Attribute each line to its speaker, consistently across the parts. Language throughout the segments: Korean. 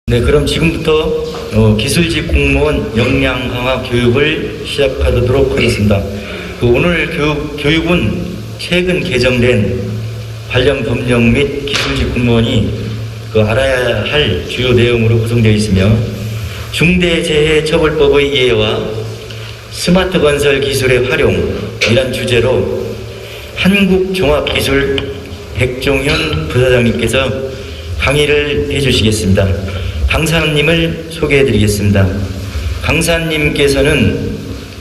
Speaker 1: 네, 그럼 지금부터 기술직 공무원 역량 강화 교육을 시작하도록 하겠습니다. 오늘 교육은 최근 개정된 관련 법령 및 기술직 공무원이 알아야 할 주요 내용으로 구성되어 있으며, 중대재해처벌법의 이해와 스마트 건설 기술의 활용이란 주제로 한국종합기술 백종현 부사장님께서 강의를 해주시겠습니다. 강사님을 소개해드리겠습니다. 강사님께서는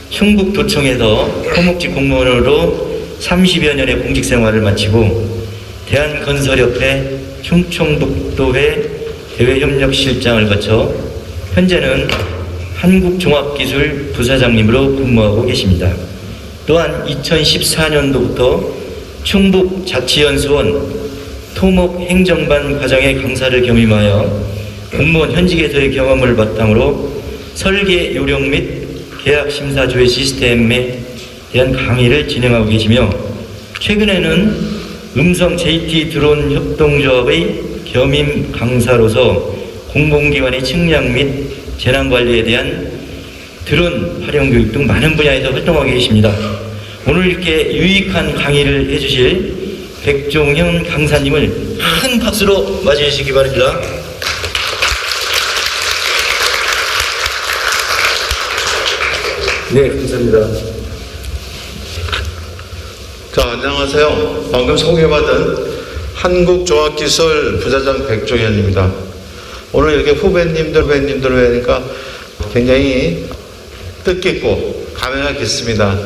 Speaker 1: 충북도청에서 토목직 공무원으로 30여 년의 공직생활을 마치고 대한건설협회 충청북도회 대외협력실장을 거쳐 현재는 한국종합기술 부사장님으로 근무하고 계십니다. 또한 2014년도부터 충북자치연수원 토목행정반 과정의 강사를 겸임하여 공무원 현직에서의 경험을 바탕으로 설계 요령 및 계약 심사 조회 시스템에 대한 강의를 진행하고 계시며, 최근에는 음성 JT 드론 협동조합의 겸임 강사로서 공공기관의 측량 및 재난관리에 대한 드론 활용 교육 등 많은 분야에서 활동하고 계십니다. 오늘 이렇게 유익한 강의를 해주실 백종현 강사님을 큰 박수로 맞이해 주시기 바랍니다. 네, 감사합니다.
Speaker 2: 자, 안녕하세요. 방금 소개받은 한국종합기술 부사장 백종현입니다. 오늘 이렇게 후배님들 뵈니까 굉장히 뜻깊고 감회가 깊습니다.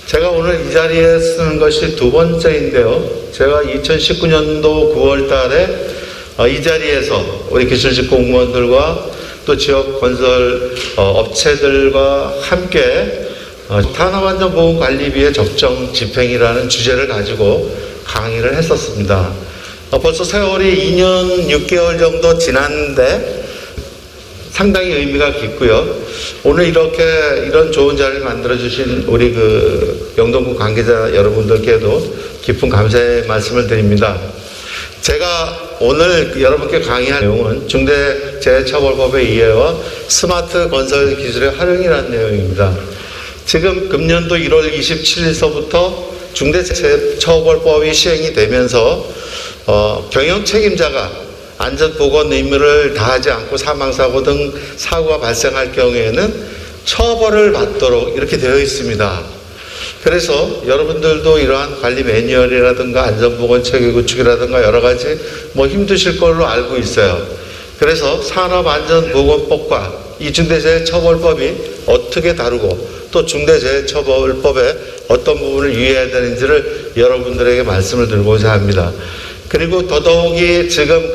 Speaker 2: 제가 오늘 이 자리에 쓰는 것이 두 번째인데요. 제가 2019년도 9월 달에 이 자리에서 우리 기술직 공무원들과 또 지역 건설 업체들과 함께 탄화환전보험관리비의 적정 집행이라는 주제를 가지고 강의를 했었습니다. 벌써 세월이 2년 6개월 정도 지났는데 상당히 의미가 깊고요. 오늘 이런 좋은 자리를 만들어주신 우리 영동구 관계자 여러분들께도 깊은 감사의 말씀을 드립니다. 제가 오늘 여러분께 강의할 내용은 중대재해처벌법의 이해와 스마트 건설 기술의 활용이라는 내용입니다. 지금 금년도 1월 27일서부터 중대재해처벌법이 시행이 되면서 경영 책임자가 안전보건 의무를 다하지 않고 사망사고 등 사고가 발생할 경우에는 처벌을 받도록 이렇게 되어 있습니다. 그래서 여러분들도 이러한 관리 매뉴얼이라든가 안전보건 체계 구축이라든가 여러 가지 힘드실 걸로 알고 있어요. 그래서 산업안전보건법과 이 중대재해처벌법이 어떻게 다르고 또 중대재해처벌법에 어떤 부분을 유의해야 되는지를 여러분들에게 말씀을 드리고자 합니다. 그리고 더더욱이 지금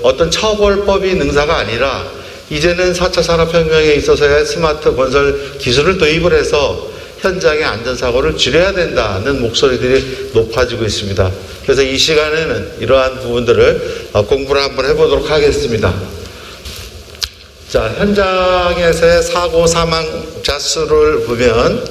Speaker 2: 어떤 처벌법이 능사가 아니라 이제는 4차 산업혁명에 있어서의 스마트 건설 기술을 도입을 해서 현장의 안전사고를 줄여야 된다는 목소리들이 높아지고 있습니다. 그래서 이 시간에는 이러한 부분들을 공부를 한번 해보도록 하겠습니다. 자, 현장에서의 사고 사망자 수를 보면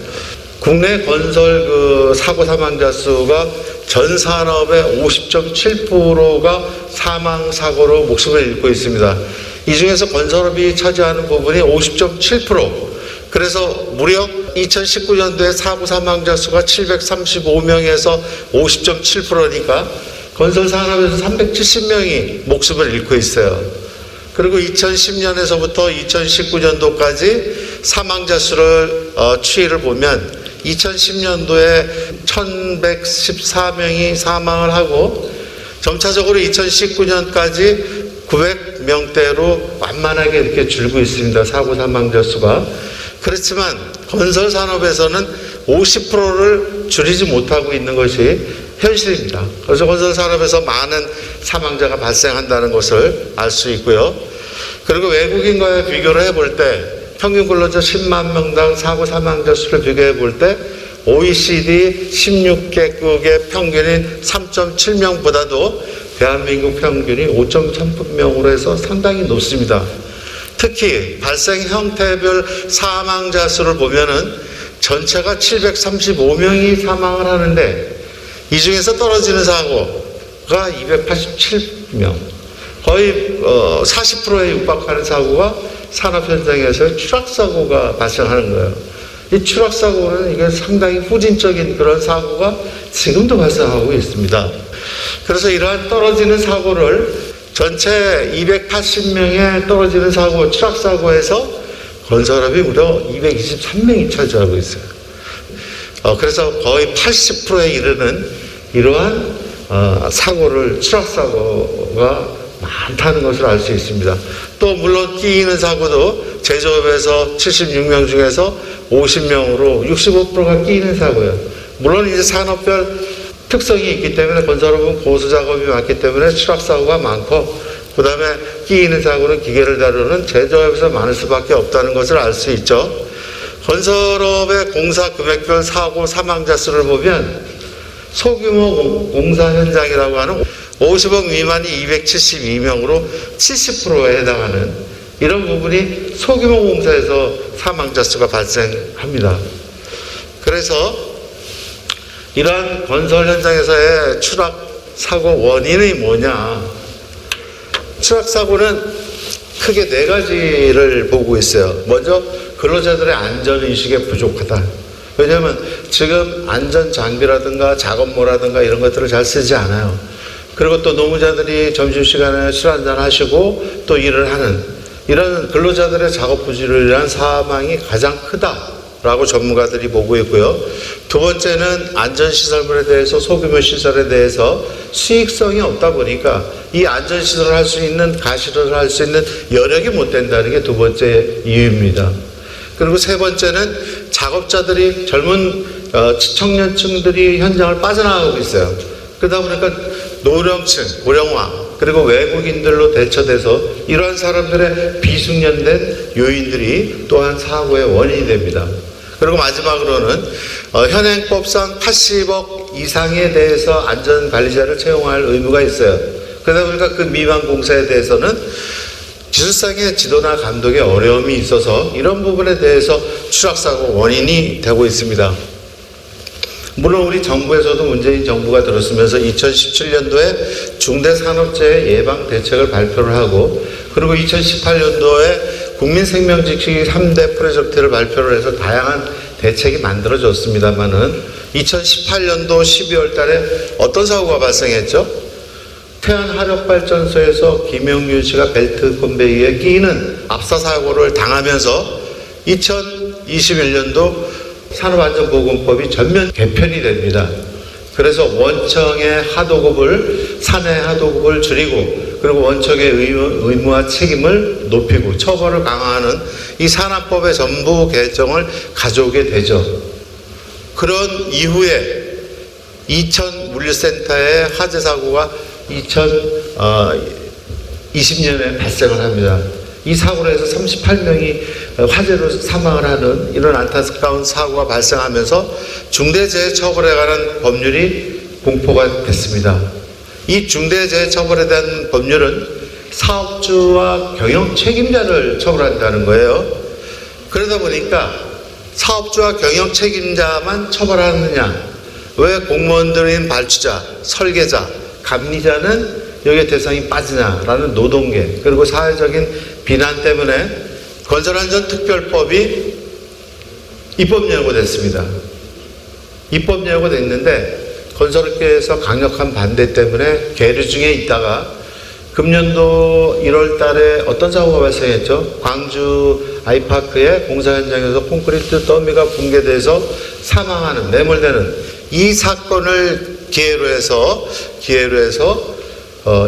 Speaker 2: 국내 건설 사고 사망자 수가 전 산업의 50.7%가 사망사고로 목숨을 잃고 있습니다. 이 중에서 건설업이 차지하는 부분이 50.7%. 그래서 무려 2019년도에 사고 사망자 수가 735명에서 50.7%니까 건설 산업에서 370명이 목숨을 잃고 있어요. 그리고 2010년에서부터 2019년도까지 사망자 수를 추이를 보면 2010년도에 1114명이 사망을 하고 점차적으로 2019년까지 900명대로 완만하게 이렇게 줄고 있습니다. 사고 사망자 수가. 그렇지만 건설 산업에서는 50%를 줄이지 못하고 있는 것이 현실입니다. 그래서 건설 산업에서 많은 사망자가 발생한다는 것을 알 수 있고요. 그리고 외국인과의 비교를 해볼 때 평균 근로자 10만 명당 사고 사망자 수를 비교해 볼 때 OECD 16개국의 평균인 3.7명보다도 대한민국 평균이 5.3명으로 해서 상당히 높습니다. 특히 발생 형태별 사망자 수를 보면은 전체가 735명이 사망을 하는데 이 중에서 떨어지는 사고가 287명, 거의 40%에 육박하는 사고가 산업 현장에서 추락 사고가 발생하는 거예요. 이 추락 사고는 이게 상당히 후진적인 그런 사고가 지금도 발생하고 있습니다. 그래서 이러한 떨어지는 사고를 전체 280명의 떨어지는 사고, 추락 사고에서 건설업이 무려 223명이 차지하고 있어요. 그래서 거의 80%에 이르는 이러한 사고를, 추락 사고가 많다는 것을 알 수 있습니다. 또 물론 끼이는 사고도 제조업에서 76명 중에서 50명으로 65%가 끼이는 사고예요. 물론 이제 산업별 특성이 있기 때문에 건설업은 고수 작업이 많기 때문에 추락 사고가 많고, 그 다음에 끼이는 사고는 기계를 다루는 제조업에서 많을 수밖에 없다는 것을 알 수 있죠. 건설업의 공사 금액별 사고 사망자 수를 보면 소규모 공사 현장이라고 하는 50억 미만이 272명으로 70%에 해당하는 이런 부분이 소규모 공사에서 사망자 수가 발생합니다. 그래서 이러한 건설 현장에서의 추락 사고 원인이 뭐냐? 추락 사고는 크게 네 가지를 보고 있어요. 먼저 근로자들의 안전의식이 부족하다. 왜냐하면 지금 안전장비라든가 작업모라든가 이런 것들을 잘 쓰지 않아요. 그리고 또 노무자들이 점심시간에 술 한잔 하시고 또 일을 하는 이런 근로자들의 작업 부지를 위한 사망이 가장 크다라고 전문가들이 보고 있고요. 두 번째는 안전시설물에 대해서, 소규모 시설에 대해서 수익성이 없다 보니까 이 안전시설을 할 수 있는, 가시를 할 수 있는 여력이 못 된다는 게 두 번째 이유입니다. 그리고 세 번째는 작업자들이, 젊은 청년층들이 현장을 빠져나가고 있어요. 그러다 보니까 노령층, 고령화, 그리고 외국인들로 대처돼서 이러한 사람들의 비숙련된 요인들이 또한 사고의 원인이 됩니다. 그리고 마지막으로는 현행법상 80억 이상에 대해서 안전관리자를 채용할 의무가 있어요. 그러다 보니까 그 미만 공사에 대해서는 기술상의 지도나 감독의 어려움이 있어서 이런 부분에 대해서 추락사고 원인이 되고 있습니다. 물론 우리 정부에서도 문재인 정부가 들었으면서 2017년도에 중대산업재해 예방 대책을 발표를 하고, 그리고 2018년도에 국민생명지키기 3대 프로젝트를 발표를 해서 다양한 대책이 만들어졌습니다만은 2018년도 12월 달에 어떤 사고가 발생했죠? 태안화력발전소에서 김영균 씨가 벨트 컨베이어에 끼이는 압사 사고를 당하면서 2021년도 산업안전보건법이 전면 개편이 됩니다. 그래서 원청의 하도급을, 사내 하도급을 줄이고, 그리고 원청의 의무와 책임을 높이고 처벌을 강화하는 이 산업법의 전부 개정을 가져오게 되죠. 그런 이후에 이천 물류센터의 화재 사고가 2020년에 발생을 합니다. 이 사고로 해서 38명이 화재로 사망을 하는 이런 안타까운 사고가 발생하면서 중대재해처벌에 관한 법률이 공포가 됐습니다. 이 중대재해처벌에 대한 법률은 사업주와 경영 책임자를 처벌한다는 거예요. 그러다 보니까 사업주와 경영 책임자만 처벌하느냐, 왜 공무원들인 발주자, 설계자, 감리자는 여기에 대상이 빠지냐라는 노동계, 그리고 사회적인 비난 때문에 건설안전특별법이 입법 예고됐습니다. 입법 예고됐는데 건설업계에서 강력한 반대 때문에 계류 중에 있다가 금년도 1월 달에 어떤 사고가 발생했죠? 광주 아이파크의 공사 현장에서 콘크리트 더미가 붕괴돼서 사망하는, 매몰되는 이 사건을 기회로 해서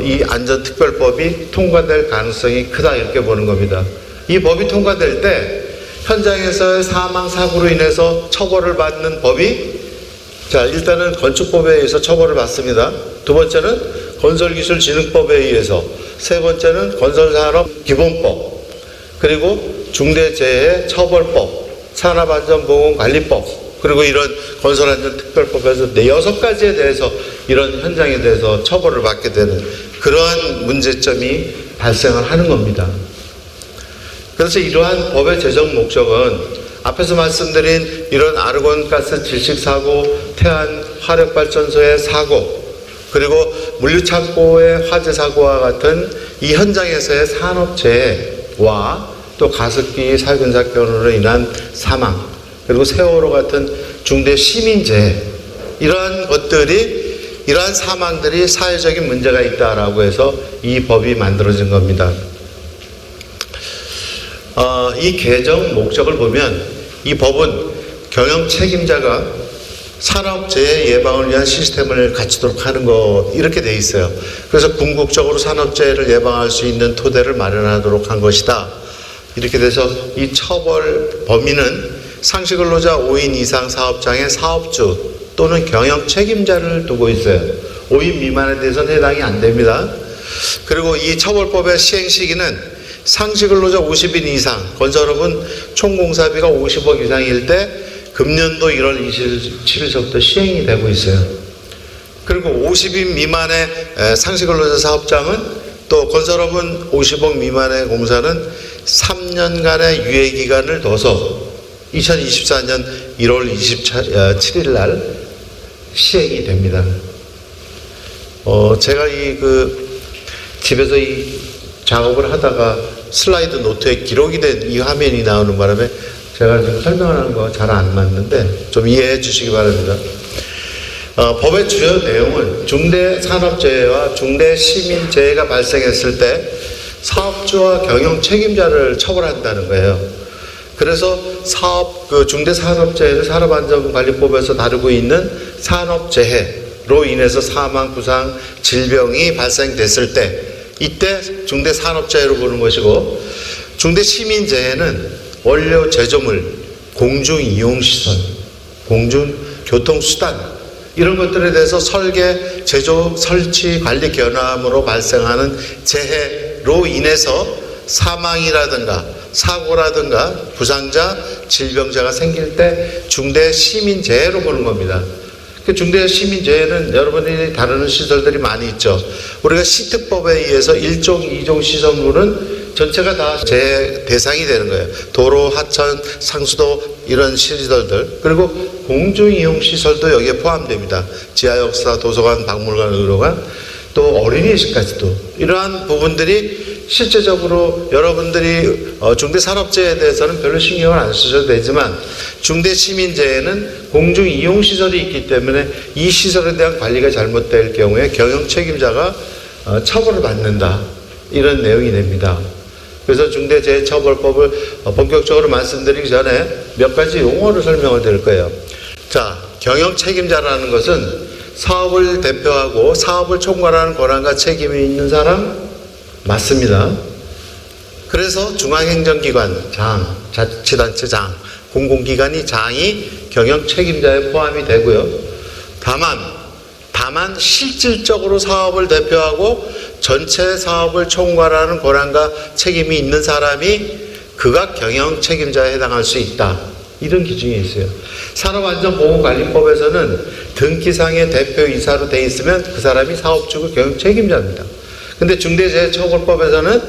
Speaker 2: 이 안전특별법이 통과될 가능성이 크다, 이렇게 보는 겁니다. 이 법이 통과될 때 현장에서의 사망 사고로 인해서 처벌을 받는 법이, 자, 일단은 건축법에 의해서 처벌을 받습니다. 두 번째는 건설기술진흥법에 의해서, 세 번째는 건설산업기본법, 그리고 중대재해처벌법, 산업안전보건관리법, 그리고 이런 건설안전특별법에서 6가지에 대해서 이런 현장에 대해서 처벌을 받게 되는 그러한 문제점이 발생을 하는 겁니다. 그래서 이러한 법의 제정 목적은 앞에서 말씀드린 이런 아르곤가스 질식사고, 태안 화력발전소의 사고, 그리고 물류창고의 화재 사고와 같은 이 현장에서의 산업재해와 또 가습기 살균 사건으로 인한 사망, 그리고 세월호 같은 중대 시민재해, 이러한 사망들이 사회적인 문제가 있다라고 해서 이 법이 만들어진 겁니다. 이 개정 목적을 보면 이 법은 경영 책임자가 산업재해 예방을 위한 시스템을 갖추도록 하는 것, 이렇게 돼 있어요. 그래서 궁극적으로 산업재해를 예방할 수 있는 토대를 마련하도록 한 것이다. 이렇게 돼서 이 처벌 범위는 상시근로자 5인 이상 사업장의 사업주 또는 경영 책임자를 두고 있어요. 5인 미만에 대해서는 해당이 안 됩니다. 그리고 이 처벌법의 시행 시기는 상시근로자 50인 이상, 건설업은 총 공사비가 50억 이상일 때 금년도 1월 27일서부터 시행이 되고 있어요. 그리고 50인 미만의 상시근로자 사업장은, 또 건설업은 50억 미만의 공사는 3년간의 유예기간을 둬서 2024년 1월 27일 날 시행이 됩니다. 제가 집에서 이 작업을 하다가 슬라이드 노트에 기록이 된 이 화면이 나오는 바람에 제가 지금 설명하는 거 잘 안 맞는데 좀 이해해 주시기 바랍니다. 법의 주요 내용은 중대산업재해와 중대시민재해가 발생했을 때 사업주와 경영 책임자를 처벌한다는 거예요. 그래서 중대산업재해를 산업안전관리법에서 다루고 있는 산업재해로 인해서 사망, 부상, 질병이 발생됐을 때 이때 중대산업재해로 보는 것이고, 중대시민재해는 원료, 제조물, 공중이용시설, 공중교통수단, 이런 것들에 대해서 설계, 제조, 설치, 관리 결함으로 발생하는 재해로 인해서 사망이라든가 사고라든가 부상자, 질병자가 생길 때 중대시민재해로 보는 겁니다. 중대시민재해는 여러분이 다루는 시설들이 많이 있죠. 우리가 시특법에 의해서 1종, 2종 시설물은 전체가 다 재해 대상이 되는 거예요. 도로, 하천, 상수도, 이런 시설들, 그리고 공중이용시설도 여기에 포함됩니다. 지하역사, 도서관, 박물관, 의료관, 또 어린이집까지도. 이러한 부분들이 실제적으로 여러분들이 중대산업재해에 대해서는 별로 신경을 안 쓰셔도 되지만, 중대시민재해는 공중이용시설이 있기 때문에 이 시설에 대한 관리가 잘못될 경우에 경영 책임자가 처벌을 받는다, 이런 내용이 됩니다. 그래서 중대재해처벌법을 본격적으로 말씀드리기 전에 몇 가지 용어를 설명을 드릴 거예요. 자, 경영 책임자라는 것은 사업을 대표하고 사업을 총괄하는 권한과 책임이 있는 사람 맞습니다. 그래서 중앙행정기관 장, 자치단체 장, 공공기관이 장이 경영 책임자에 포함이 되고요. 다만 실질적으로 사업을 대표하고 전체 사업을 총괄하는 권한과 책임이 있는 사람이 그가 경영 책임자에 해당할 수 있다, 이런 기준이 있어요. 산업안전보건관리법에서는 등기상의 대표이사로 돼 있으면 그 사람이 사업주고 경영 책임자입니다. 근데 중대재해처벌법에서는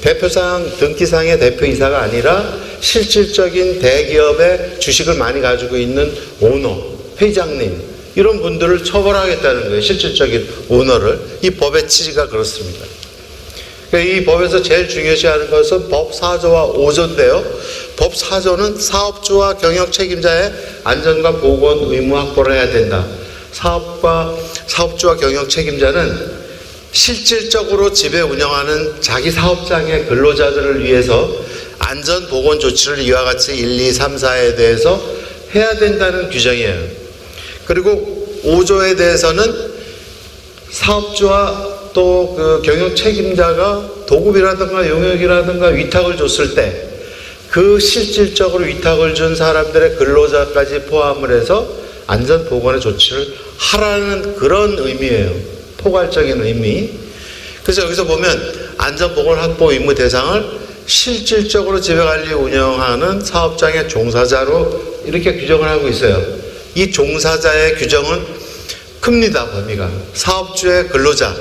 Speaker 2: 대표상, 등기상의 대표이사가 아니라 실질적인 대기업의 주식을 많이 가지고 있는 오너, 회장님, 이런 분들을 처벌하겠다는 거예요. 실질적인 오너를. 이 법의 취지가 그렇습니다. 그러니까 이 법에서 제일 중요시하는 것은 법 4조와 5조인데요. 법 4조는 사업주와 경영 책임자의 안전과 보건 의무 확보를 해야 된다. 사업주와 경영 책임자는 실질적으로 지배 운영하는 자기 사업장의 근로자들을 위해서 안전 보건 조치를 이와 같이 1, 2, 3, 4에 대해서 해야 된다는 규정이에요. 그리고 5조에 대해서는 사업주와 또 그 경영 책임자가 도급이라든가 용역이라든가 위탁을 줬을 때 그 실질적으로 위탁을 준 사람들의 근로자까지 포함을 해서 안전 보건의 조치를 하라는 그런 의미예요. 포괄적인 의미. 그래서 여기서 보면 안전 보건 확보 의무 대상을 실질적으로 지배관리 운영하는 사업장의 종사자로 이렇게 규정을 하고 있어요. 이 종사자의 규정은 큽니다. 범위가. 사업주의 근로자,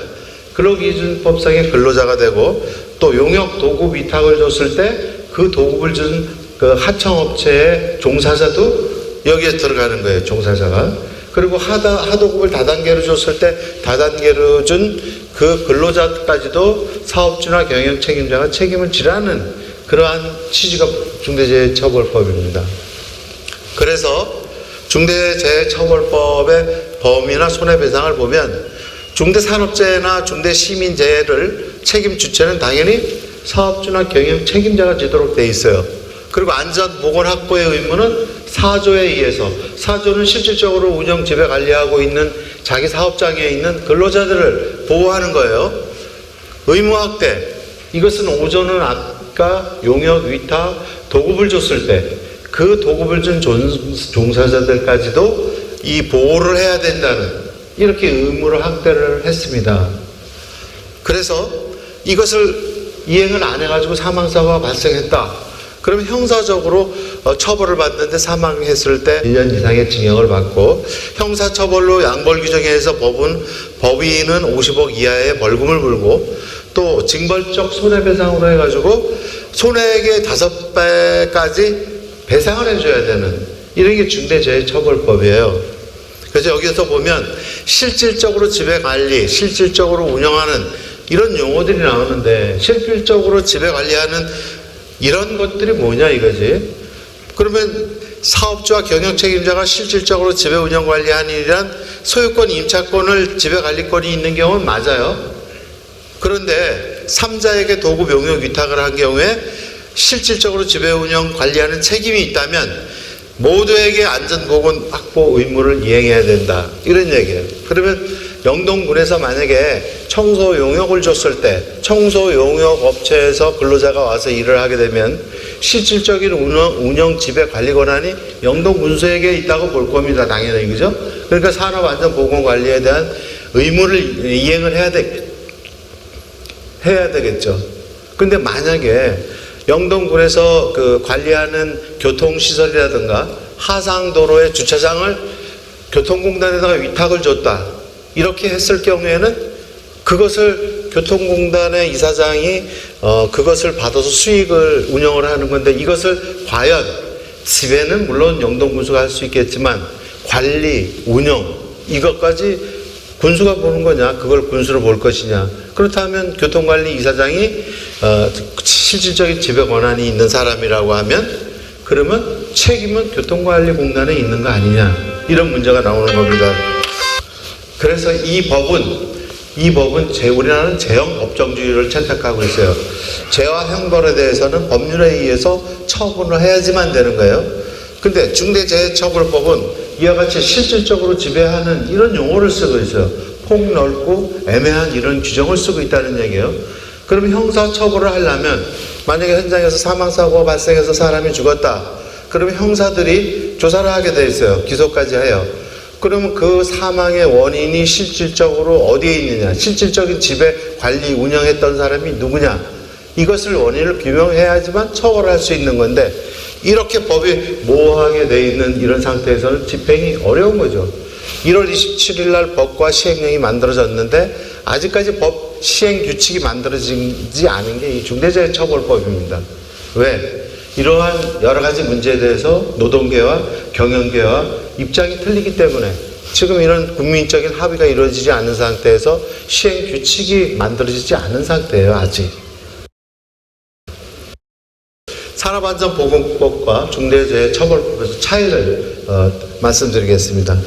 Speaker 2: 근로기준법상의 근로자가 되고, 또 용역 도급 위탁을 줬을 때 그 도급을 준 그 하청업체의 종사자도 여기에 들어가는 거예요. 종사자가. 그리고 하도급을 다단계로 줬을 때 다단계로 준 그 근로자까지도 사업주나 경영 책임자가 책임을 지라는 그러한 취지가 중대재해처벌법입니다. 그래서 중대재해처벌법의 범위나 손해배상을 보면 중대산업재해나 중대시민재해를 책임 주체는 당연히 사업주나 경영 책임자가 지도록 돼 있어요. 그리고 안전보건 확보의 의무는 사조에 의해서, 사조는 실질적으로 운영 지배 관리하고 있는 자기 사업장에 있는 근로자들을 보호하는 거예요. 의무 확대, 이것은 오조는 아까 용역, 위탁, 도급을 줬을 때 그 도급을 준 종사자들까지도 이 보호를 해야 된다는 이렇게 의무를 확대를 했습니다. 그래서 이것을 이행을 안 해가지고 사망사고가 발생했다. 그러면 형사적으로 처벌을 받는데 사망했을 때 1년 이상의 징역을 받고, 형사처벌로 양벌 규정에 의해서 법인은 50억 이하의 벌금을 물고, 또 징벌적 손해배상으로 해가지고 손해액의 5배까지 배상을 해줘야 되는 이런 게 중대재해처벌법이에요. 그래서 여기서 보면 실질적으로 지배관리, 실질적으로 운영하는 이런 용어들이 나오는데, 실질적으로 지배관리하는 이런 것들이 뭐냐 이거지. 그러면 사업주와 경영 책임자가 실질적으로 지배 운영 관리하는 일이란 소유권 임차권을 지배 관리권이 있는 경우는 맞아요. 그런데 3자에게 도급 용역 위탁을 한 경우에 실질적으로 지배 운영 관리하는 책임이 있다면 모두에게 안전보건 확보 의무를 이행해야 된다, 이런 얘기예요. 그러면 영동군에서 만약에 청소 용역을 줬을 때 청소 용역 업체에서 근로자가 와서 일을 하게 되면 실질적인 운영 지배 관리 권한이 영동군수에게 있다고 볼 겁니다. 당연히, 그죠? 그러니까 산업안전보건관리에 대한 의무를 이행을 해야 되겠죠. 근데 만약에 영동군에서 그 관리하는 교통시설이라든가 하상도로의 주차장을 교통공단에다가 위탁을 줬다, 이렇게 했을 경우에는 그것을 교통공단의 이사장이 그것을 받아서 수익을 운영을 하는 건데, 이것을 과연 지배는 물론 영동군수가 할 수 있겠지만 관리, 운영 이것까지 군수가 보는 거냐, 그걸 군수로 볼 것이냐. 그렇다면 교통관리 이사장이 실질적인 지배 권한이 있는 사람이라고 하면, 그러면 책임은 교통관리공단에 있는 거 아니냐, 이런 문제가 나오는 겁니다. 그래서 이 법은 우리나라는 재형 법정주의를 채택하고 있어요. 재와 형벌에 대해서는 법률에 의해서 처분을 해야지만 되는 거예요. 근데 중대재해처벌법은 이와 같이 실질적으로 지배하는 이런 용어를 쓰고 있어요. 폭넓고 애매한 이런 규정을 쓰고 있다는 얘기예요. 그러면 형사처벌을 하려면, 만약에 현장에서 사망사고가 발생해서 사람이 죽었다, 그러면 형사들이 조사를 하게 돼 있어요. 기소까지 해요. 그러면 그 사망의 원인이 실질적으로 어디에 있느냐, 실질적인 지배, 관리, 운영했던 사람이 누구냐, 이것을 원인을 규명해야지만 처벌할 수 있는 건데, 이렇게 법이 모호하게 돼 있는 이런 상태에서는 집행이 어려운 거죠. 1월 27일 날 법과 시행령이 만들어졌는데 아직까지 법 시행 규칙이 만들어지지 않은 게 이 중대재해처벌법입니다. 왜? 이러한 여러 가지 문제에 대해서 노동계와 경영계와 입장이 틀리기 때문에 지금 이런 국민적인 합의가 이루어지지 않은 상태에서 시행 규칙이 만들어지지 않은 상태예요, 아직. 산업안전보건법과 중대재해처벌법에서 차이를 말씀드리겠습니다.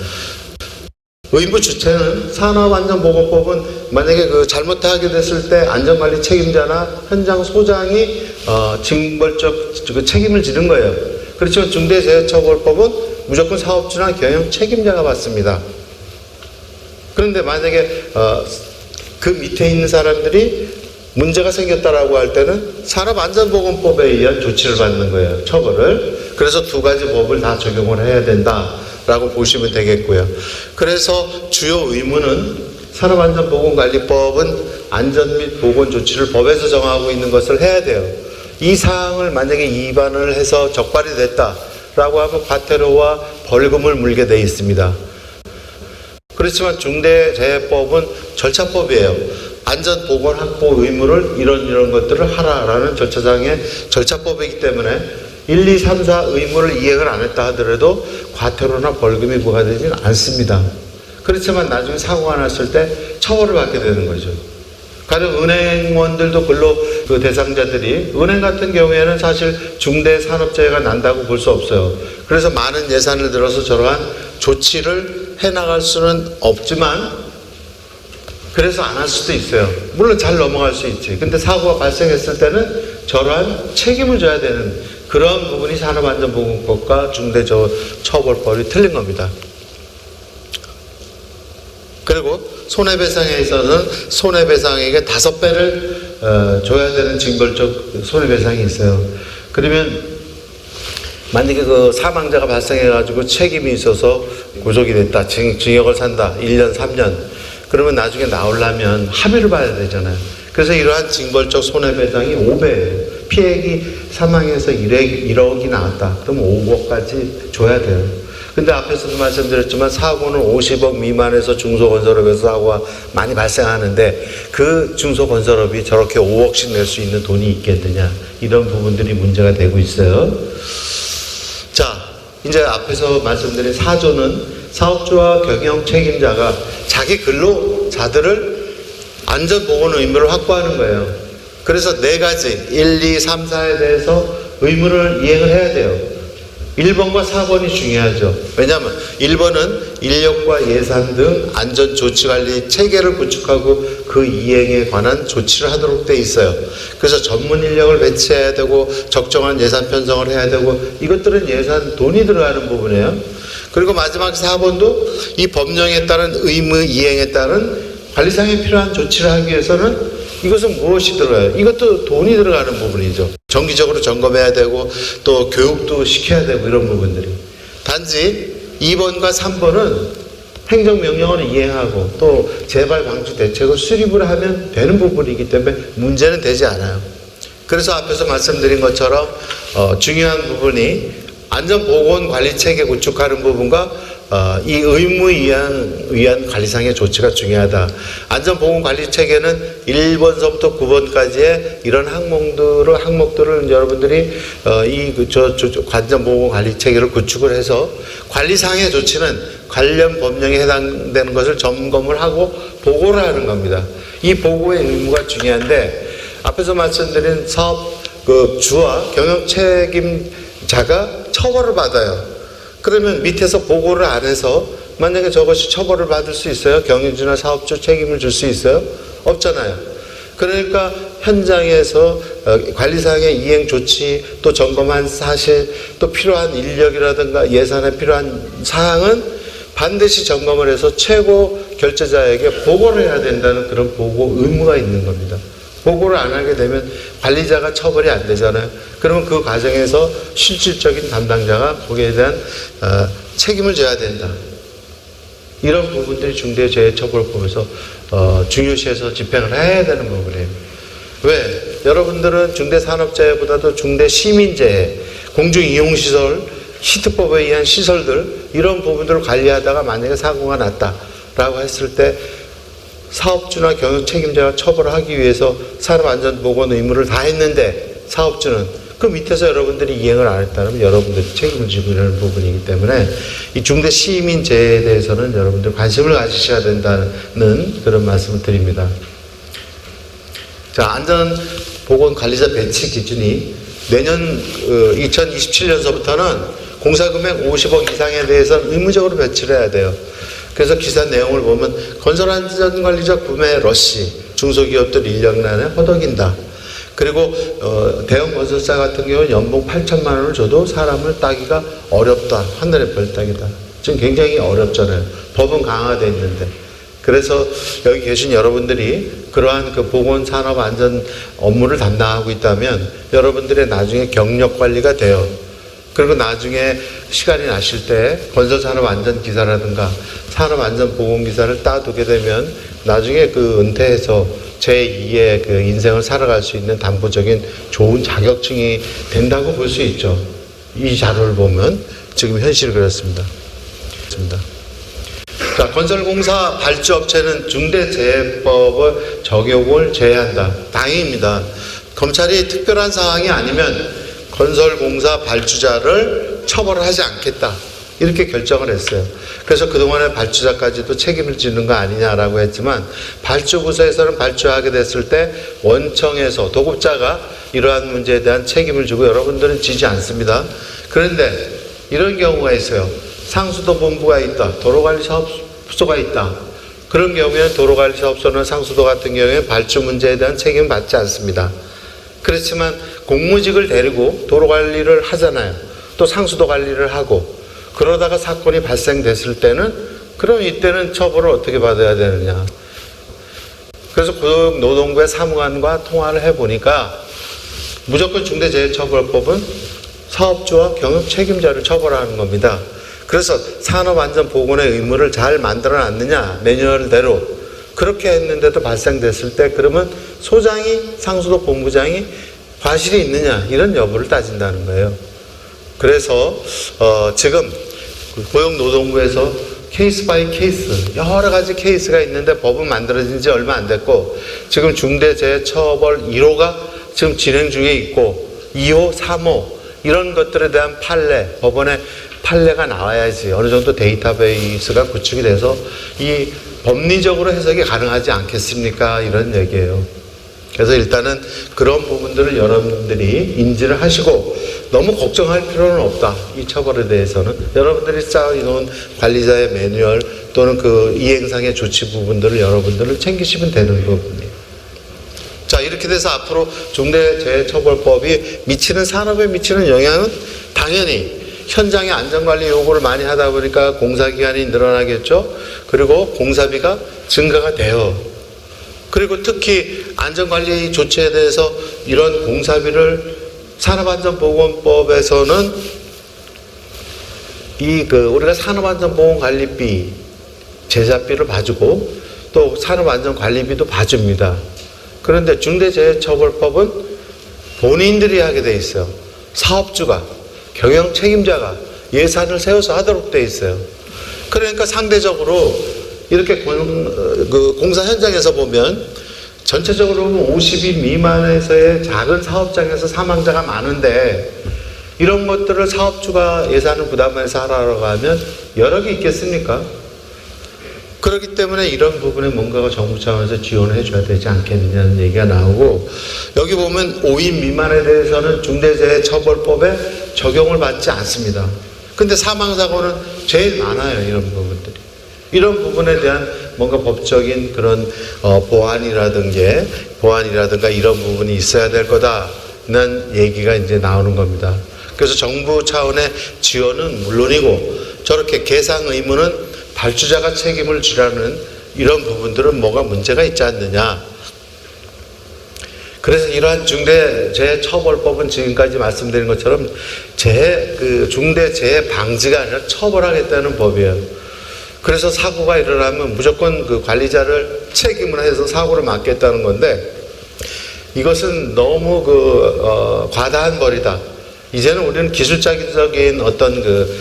Speaker 2: 의무 주체는 산업안전보건법은 만약에 그 잘못하게 됐을 때 안전관리 책임자나 현장 소장이 징벌적 책임을 지는 거예요. 그렇지만 중대재해처벌법은 무조건 사업주나 경영 책임자가 받습니다. 그런데 만약에 그 밑에 있는 사람들이 문제가 생겼다라고 할 때는 산업안전보건법에 의한 조치를 받는 거예요, 처벌을. 그래서 두 가지 법을 다 적용을 해야 된다라고 보시면 되겠고요. 그래서 주요 의무는 산업안전보건관리법은 안전 및 보건 조치를 법에서 정하고 있는 것을 해야 돼요. 이 사항을 만약에 위반을 해서 적발이 됐다라고 하면 과태료와 벌금을 물게 돼 있습니다. 그렇지만 중대재해법은 절차법이에요. 안전보건 확보 의무를 이런 것들을 하라라는 절차상의 절차법이기 때문에 1, 2, 3, 4 의무를 이행을 안 했다 하더라도 과태료나 벌금이 부과되지는 않습니다. 그렇지만 나중에 사고가 났을 때 처벌을 받게 되는 거죠. 가령 은행원들도 근로 그 대상자들이 은행 같은 경우에는 사실 중대산업재해가 난다고 볼 수 없어요. 그래서 많은 예산을 들어서 저러한 조치를 해나갈 수는 없지만 그래서 안 할 수도 있어요. 물론 잘 넘어갈 수 있지. 근데 사고가 발생했을 때는 저러한 책임을 져야 되는 그런 부분이 산업안전보건법과 중대처벌법이 틀린 겁니다. 그리고 손해배상에 있어서는 손해배상에게 5배를 줘야 되는 징벌적 손해배상이 있어요. 그러면 만약에 그 사망자가 발생해가지고 책임이 있어서 구속이 됐다, 징역을 산다, 1년, 3년, 그러면 나중에 나오려면 합의를 봐야 되잖아요. 그래서 이러한 징벌적 손해배상이 5배예요. 피해액이 사망해서 1억이 나왔다. 그럼 5억까지 줘야 돼요. 근데 앞에서도 말씀드렸지만 사고는 50억 미만에서 중소건설업에서 사고가 많이 발생하는데 그 중소건설업이 저렇게 5억씩 낼 수 있는 돈이 있겠느냐, 이런 부분들이 문제가 되고 있어요. 자, 이제 앞에서 말씀드린 4조는 사업주와 경영 책임자가 자기 근로자들을 안전보건 의무를 확보하는 거예요. 그래서 4가지 1, 2, 3, 4에 대해서 의무를 이행을 해야 돼요. 1번과 4번이 중요하죠. 왜냐하면 1번은 인력과 예산 등 안전조치관리 체계를 구축하고 그 이행에 관한 조치를 하도록 돼 있어요. 그래서 전문 인력을 배치해야 되고 적정한 예산 편성을 해야 되고 이것들은 예산 돈이 들어가는 부분이에요. 그리고 마지막 4번도 이 법령에 따른 의무 이행에 따른 관리상에 필요한 조치를 하기 위해서는 이것은 무엇이 들어가요? 이것도 돈이 들어가는 부분이죠. 정기적으로 점검해야 되고 또 교육도 시켜야 되고 이런 부분들이. 단지 2번과 3번은 행정명령을 이행하고 또 재발 방지 대책을 수립을 하면 되는 부분이기 때문에 문제는 되지 않아요. 그래서 앞에서 말씀드린 것처럼 중요한 부분이 안전보건관리체계 구축하는 부분과 이 의무에 의한 관리상의 조치가 중요하다. 안전보건관리체계는 1번서부터 9번까지의 이런 항목들을 여러분들이 안전보건관리체계를 구축을 해서 관리상의 조치는 관련 법령에 해당되는 것을 점검을 하고 보고를 하는 겁니다. 이 보고의 의무가 중요한데 앞에서 말씀드린 사업 주와 경영 책임자가 처벌을 받아요. 그러면 밑에서 보고를 안 해서 만약에 저것이 처벌을 받을 수 있어요? 경영주나 사업주 책임을 줄 수 있어요? 없잖아요. 그러니까 현장에서 관리상의 이행 조치, 또 점검한 사실, 또 필요한 인력이라든가 예산에 필요한 사항은 반드시 점검을 해서 최고 결재자에게 보고를 해야 된다는 그런 보고 의무가 있는 겁니다. 보고를 안 하게 되면 관리자가 처벌이 안 되잖아요. 그러면 그 과정에서 실질적인 담당자가 거기에 대한 책임을 져야 된다. 이런 부분들이 중대재해처벌법에서 중요시해서 집행을 해야 되는 부분이에요. 왜? 여러분들은 중대산업재해보다도 중대시민재해, 공중이용시설, 시트법에 의한 시설들 이런 부분들을 관리하다가 만약에 사고가 났다라고 했을 때 사업주나 경영 책임자가 처벌을 하기 위해서 산업안전보건 의무를 다 했는데 사업주는 그 밑에서 여러분들이 이행을 안 했다면 여러분들이 책임을 지고 이러는 부분이기 때문에 이 중대 시민재해에 대해서는 여러분들 관심을 가지셔야 된다는 그런 말씀을 드립니다. 자, 안전보건관리자 배치 기준이 내년 2027년서부터는 공사금액 50억 이상에 대해서는 의무적으로 배치를 해야 돼요. 그래서 기사 내용을 보면 건설안전관리자 구매 러시, 중소기업들 인력난에 허덕인다. 그리고 대형 건설사 같은 경우는 연봉 8천만 원을 줘도 사람을 따기가 어렵다. 한눈에 별 따기다. 지금 굉장히 어렵잖아요. 법은 강화되어 있는데. 그래서 여기 계신 여러분들이 그러한 그 보건산업안전 업무를 담당하고 있다면 여러분들의 나중에 경력 관리가 돼요. 그리고 나중에 시간이 나실 때 건설산업안전기사라든가 산업안전보건기사를 따두게 되면 나중에 그 은퇴해서 제2의 그 인생을 살아갈 수 있는 담보적인 좋은 자격증이 된다고 볼 수 있죠. 이 자료를 보면 지금 현실이 그렇습니다. 자, 건설공사 발주업체는 중대재해법의 적용을 제외한다. 다행입니다. 검찰이 특별한 사항이 아니면 건설공사 발주자를 처벌하지 않겠다. 이렇게 결정을 했어요. 그래서 그동안에 발주자까지도 책임을 지는 거 아니냐라고 했지만 발주부서에서는 발주하게 됐을 때 원청에서 도급자가 이러한 문제에 대한 책임을 지고 여러분들은 지지 않습니다. 그런데 이런 경우가 있어요. 상수도 본부가 있다. 도로관리사업소가 있다. 그런 경우에는 도로관리사업소는 상수도 같은 경우에 발주 문제에 대한 책임을 받지 않습니다. 그렇지만 공무직을 데리고 도로관리를 하잖아요. 또 상수도 관리를 하고 그러다가 사건이 발생됐을 때는 그럼 이때는 처벌을 어떻게 받아야 되느냐. 그래서 고용노동부의 사무관과 통화를 해보니까 무조건 중대재해처벌법은 사업주와 경영 책임자를 처벌하는 겁니다. 그래서 산업안전보건의 의무를 잘 만들어놨느냐 매뉴얼대로 그렇게 했는데도 발생됐을 때 그러면 소장이 상수도 본부장이 과실이 있느냐 이런 여부를 따진다는 거예요. 그래서 지금 고용노동부에서 케이스 바이 케이스 여러 가지 케이스가 있는데 법은 만들어진 지 얼마 안 됐고 지금 중대재해처벌 1호가 지금 진행 중에 있고 2호, 3호 이런 것들에 대한 판례, 법원에 판례가 나와야지 어느 정도 데이터베이스가 구축이 돼서 이 법리적으로 해석이 가능하지 않겠습니까? 이런 얘기예요. 그래서 일단은 그런 부분들을 여러분들이 인지를 하시고 너무 걱정할 필요는 없다. 이 처벌에 대해서는 여러분들이 쌓아놓은 관리자의 매뉴얼 또는 그 이행상의 조치 부분들을 여러분들은 챙기시면 되는 부분이에요. 자, 이렇게 돼서 앞으로 중대재해처벌법이 미치는 산업에 미치는 영향은 당연히 현장의 안전관리 요구를 많이 하다 보니까 공사기간이 늘어나겠죠. 그리고 공사비가 증가가 돼요. 그리고 특히 안전관리 조치에 대해서 이런 공사비를 산업안전보건법에서는 우리가 산업안전보건관리비, 제작비를 봐주고 또 산업안전관리비도 봐줍니다. 그런데 중대재해처벌법은 본인들이 하게 돼 있어요. 사업주가, 경영 책임자가 예산을 세워서 하도록 돼 있어요. 그러니까 상대적으로 이렇게 공사 현장에서 보면 전체적으로 50인 미만에서의 작은 사업장에서 사망자가 많은데 이런 것들을 사업주가 예산을 부담해서 하라고 하면 여러 개 있겠습니까? 그렇기 때문에 이런 부분에 뭔가가 정부 차원에서 지원을 해줘야 되지 않겠느냐는 얘기가 나오고 여기 보면 5인 미만에 대해서는 중대재해처벌법에 적용을 받지 않습니다. 근데 사망사고는 제일 많아요. 이런 부분들이. 이런 부분에 대한 뭔가 법적인 그런 보완이라든가 이런 부분이 있어야 될 거다는 얘기가 이제 나오는 겁니다. 그래서 정부 차원의 지원은 물론이고 저렇게 계상 의무는 발주자가 책임을 지라는 이런 부분들은 뭐가 문제가 있지 않느냐. 그래서 이러한 중대재해처벌법은 지금까지 말씀드린 것처럼 중대재해 방지가 아니라 처벌하겠다는 법이에요. 그래서 사고가 일어나면 무조건 그 관리자를 책임을 해서 사고를 막겠다는 건데 이것은 너무 과다한 벌이다. 이제는 우리는 기술적인 어떤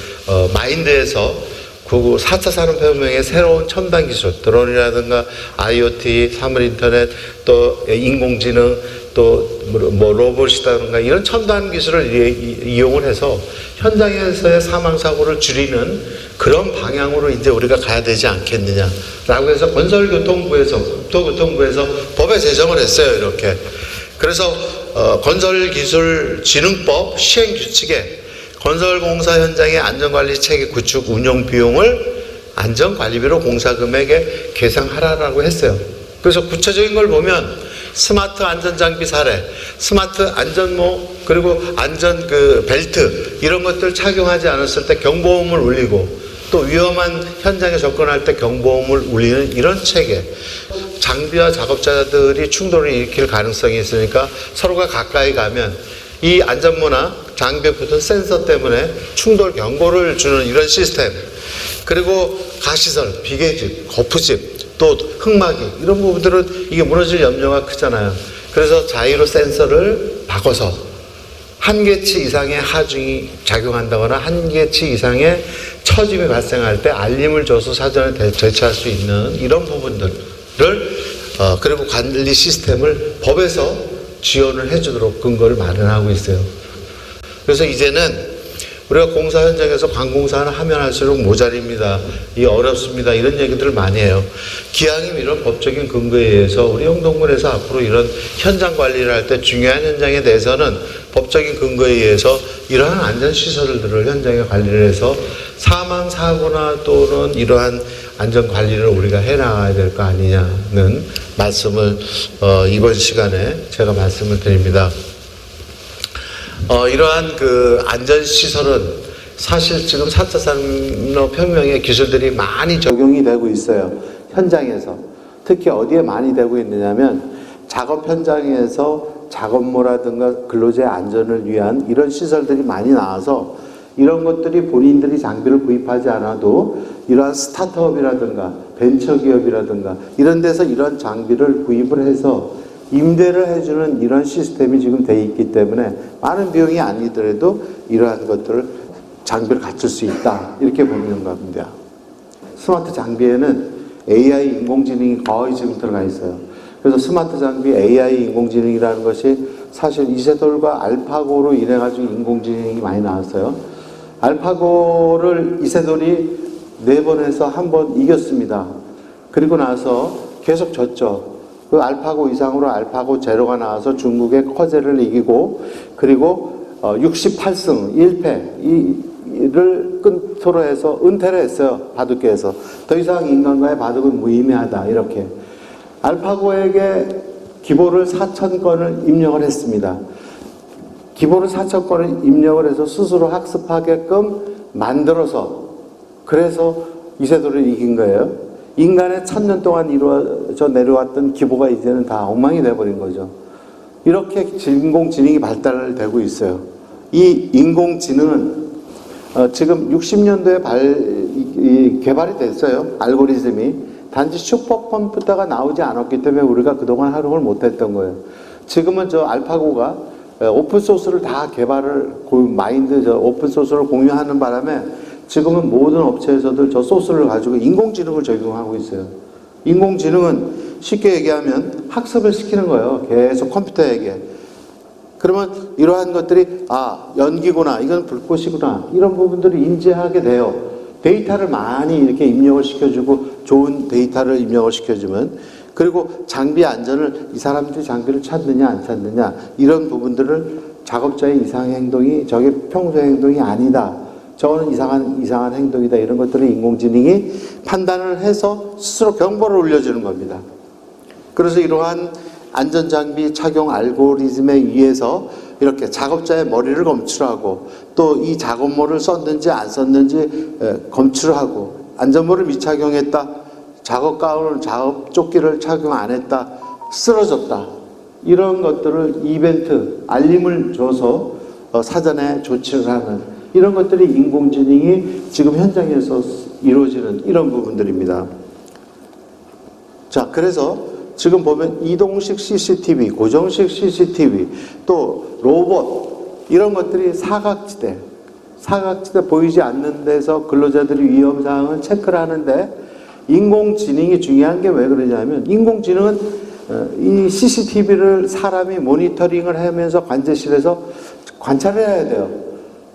Speaker 2: 마인드에서 4차 산업혁명의 새로운 첨단 기술, 드론이라든가 IoT, 사물인터넷, 또 인공지능, 또 로봇이라든가 이런 첨단 기술을 이용을 해서 현장에서의 사망사고를 줄이는 그런 방향으로 이제 우리가 가야 되지 않겠느냐라고 해서 도교통부에서 법에 제정을 했어요. 이렇게. 그래서 건설기술진흥법 시행규칙에 건설공사 현장의 안전관리 체계 구축 운영 비용을 안전관리비로 공사금액에 계상하라라고 했어요. 그래서 구체적인 걸 보면 스마트 안전장비 사례, 스마트 안전모, 그리고 안전 벨트 이런 것들 착용하지 않았을 때 경보음을 울리고 또 위험한 현장에 접근할 때 경보음을 울리는 이런 체계. 장비와 작업자들이 충돌을 일으킬 가능성이 있으니까 서로가 가까이 가면 이 안전모나 장비에 붙은 센서 때문에 충돌 경고를 주는 이런 시스템. 그리고 가시설, 비계집, 거푸집, 또 흙막이 이런 부분들은 이게 무너질 염려가 크잖아요. 그래서 자이로 센서를 바꿔서 한계치 이상의 하중이 작용한다거나 한계치 이상의 처짐이 발생할 때 알림을 줘서 사전에 대처할 수 있는 이런 부분들을 그리고 관리 시스템을 법에서 지원을 해주도록 근거를 마련하고 있어요. 그래서 이제는 우리가 공사 현장에서 관공사는 하면 할수록 모자립니다. 이 어렵습니다. 이런 얘기들을 많이 해요. 기왕이면 이런 법적인 근거에 의해서 우리 영동군에서 앞으로 이런 현장 관리를 할 때 중요한 현장에 대해서는 법적인 근거에 의해서 이러한 안전시설들을 현장에 관리를 해서 사망, 사고나 또는 이러한 안전관리를 우리가 해나가야 될 거 아니냐는 말씀을 이번 시간에 제가 말씀을 드립니다. 이러한 그 안전시설은 사실 지금 4차 산업혁명의 기술들이 많이 적용이 되고 있어요. 현장에서. 특히 어디에 많이 되고 있느냐면 작업 현장에서 작업모라든가 근로자의 안전을 위한 이런 시설들이 많이 나와서 이런 것들이 본인들이 장비를 구입하지 않아도 이러한 스타트업이라든가 벤처기업이라든가 이런 데서 이런 장비를 구입을 해서 임대를 해주는 이런 시스템이 지금 돼 있기 때문에 많은 비용이 아니더라도 이러한 것들을 장비를 갖출 수 있다 이렇게 보는 겁니다. 스마트 장비에는 AI 인공지능이 거의 지금 들어가 있어요. 그래서 스마트 장비 AI 인공지능이라는 것이 사실 이세돌과 알파고로 인해 가지고 인공지능이 많이 나왔어요. 알파고를 이세돌이 4번에서 1번 이겼습니다. 그리고 나서 계속 졌죠. 그 알파고 이상으로 알파고 제로가 나와서 중국의 커제를 이기고 그리고 68승 1패를 끝으로 해서 은퇴를 했어요. 바둑계에서. 더 이상 인간과의 바둑은 무의미하다 이렇게. 알파고에게 기보를 4,000건을 입력을 했습니다. 기보를 4,000건을 입력을 해서 스스로 학습하게끔 만들어서 그래서 이세돌을 이긴 거예요. 인간의 1,000년 동안 이루어져 내려왔던 기보가 이제는 다 엉망이 돼버린 거죠. 이렇게 인공지능이 발달되고 있어요. 이 인공지능은 지금 60년도에 개발이 됐어요. 알고리즘이. 단지 슈퍼컴퓨터가 나오지 않았기 때문에 우리가 그동안 활용을 못했던 거예요. 지금은 저 알파고가 오픈소스를 다 개발을, 오픈소스를 공유하는 바람에 지금은 모든 업체에서도 저 소스를 가지고 인공지능을 적용하고 있어요. 인공지능은 쉽게 얘기하면 학습을 시키는 거예요. 계속 컴퓨터에게. 그러면 이러한 것들이 연기구나, 이건 불꽃이구나 이런 부분들을 인지하게 돼요. 데이터를 많이 이렇게 입력을 시켜주고 좋은 데이터를 입력을 시켜주면 그리고 장비 안전을 이 사람들이 장비를 찾느냐 안 찾느냐 이런 부분들을 작업자의 이상 행동이 저게 평소 행동이 아니다. 저거는 이상한 행동이다. 이런 것들을 인공지능이 판단을 해서 스스로 경보를 올려주는 겁니다. 그래서 이러한 안전장비 착용 알고리즘에 의해서 이렇게 작업자의 머리를 검출하고 또 이 작업모를 썼는지 안 썼는지 검출하고 안전모를 미착용했다. 작업 가운을 작업 조끼를 착용 안 했다. 쓰러졌다. 이런 것들을 이벤트, 알림을 줘서 사전에 조치를 하는 이런 것들이 인공지능이 지금 현장에서 이루어지는 이런 부분들입니다. 자, 그래서 지금 보면 이동식 CCTV, 고정식 CCTV, 또 로봇 이런 것들이 사각지대 보이지 않는 데서 근로자들이 위험사항을 체크를 하는데 인공지능이 중요한 게 왜 그러냐면 인공지능은 이 CCTV를 사람이 모니터링을 하면서 관제실에서 관찰을 해야 돼요.